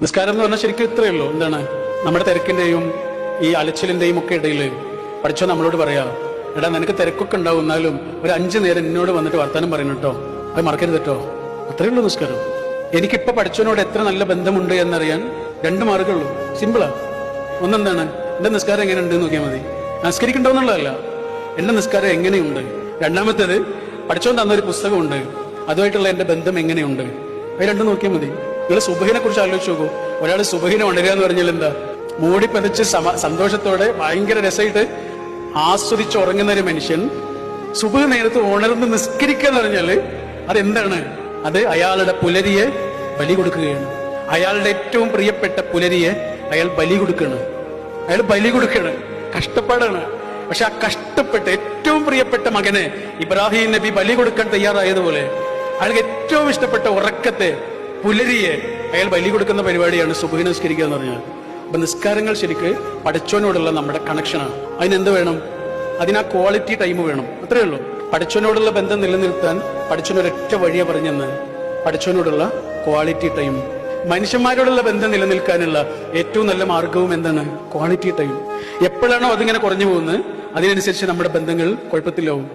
നിസ്കാരം എന്ന് പറഞ്ഞാൽ ശരിക്കും ഇത്രയേ ഉള്ളൂ. എന്താണ് നമ്മുടെ തിരക്കിന്റെയും ഈ അലച്ചിലിന്റെയും ഒക്കെ ഇടയിൽ പഠിച്ചോ നമ്മളോട് പറയാ, എടാ നിനക്ക് തിരക്കൊക്കെ ഉണ്ടാവും, എന്നാലും ഒരു 5 നേരം എന്നോട് വന്നിട്ട് വർത്താനം പറയണം കേട്ടോ, അത് മറക്കരുത് കേട്ടോ. അത്രയേ ഉള്ളൂ നിസ്കാരം. എനിക്കിപ്പോ പഠിച്ചവനോട് എത്ര നല്ല ബന്ധമുണ്ട് എന്നറിയാൻ 2 മാർഗമുള്ളൂ. സിമ്പിളാ. ഒന്നെന്താണ്, എന്റെ നിസ്കാരം എങ്ങനെയുണ്ട് നോക്കിയാൽ മതി. നിസ്കരിക്കണ്ടോന്നുള്ളതല്ല, എന്റെ നിസ്കാരം എങ്ങനെയുണ്ട്. രണ്ടാമത്തേത്, പഠിച്ചോൻ തന്നൊരു പുസ്തകമുണ്ട്, അതുമായിട്ടുള്ള എന്റെ ബന്ധം എങ്ങനെയുണ്ട്. അത് 2 നോക്കിയാൽ മതി. നിങ്ങൾ സുബഹിനെ കുറിച്ച് ആലോചിച്ച് നോക്കൂ. ഒരാൾ സുബഹിനെ ഉണരുക എന്ന് പറഞ്ഞാൽ എന്താ, മൂടി പതിച്ച് സന്തോഷത്തോടെ ഭയങ്കര രസമായിട്ട് ആസ്വദിച്ച് ഉറങ്ങുന്ന ഒരു മനുഷ്യൻ സുബഹ് നേരത്ത് ഉണർന്ന് നിസ്കരിക്കുക എന്ന് പറഞ്ഞാല് അതെന്താണ്? അത് അയാളുടെ പുലരിയെ ബലി കൊടുക്കുകയാണ്. അയാളുടെ ഏറ്റവും പ്രിയപ്പെട്ട പുലരിയെ അയാൾ ബലി കൊടുക്കുകയാണ്. അയാൾ ബലി കൊടുക്കുകയാണ്. കഷ്ടപ്പാടാണ്. പക്ഷെ ആ കഷ്ടപ്പെട്ട് ഏറ്റവും പ്രിയപ്പെട്ട മകനെ ഇബ്രാഹിം നബി ബലി കൊടുക്കാൻ തയ്യാറായതുപോലെ അയാൾക്ക് ഏറ്റവും ഇഷ്ടപ്പെട്ട ഉറക്കത്തെ, പുലരിയെ അയാൾ ബലി കൊടുക്കുന്ന പരിപാടിയാണ് സുബഹി നിസ്കരിക്കുക എന്ന് പറഞ്ഞാൽ. അപ്പൊ നിസ്കാരങ്ങൾ ശരിക്ക് പഠിച്ചവനോടുള്ള നമ്മുടെ കണക്ഷനാണ്. അതിനെന്ത് വേണം? അതിനാ ക്വാളിറ്റി ടൈം വേണം. അത്രയേ ഉള്ളൂ. പഠിച്ചവനോടുള്ള ബന്ധം നിലനിർത്താൻ പഠിച്ചവനൊരൊറ്റ വഴിയെ പറഞ്ഞെന്ന്, പഠിച്ചവനോടുള്ള ക്വാളിറ്റി ടൈം. മനുഷ്യന്മാരോടുള്ള ബന്ധം നിലനിൽക്കാനുള്ള ഏറ്റവും നല്ല മാർഗവും എന്താണ്? Quality time. എപ്പോഴാണോ അതിങ്ങനെ കുറഞ്ഞു പോകുന്നത്, അതിനനുസരിച്ച് നമ്മുടെ ബന്ധങ്ങൾ കുഴപ്പത്തിലാവും.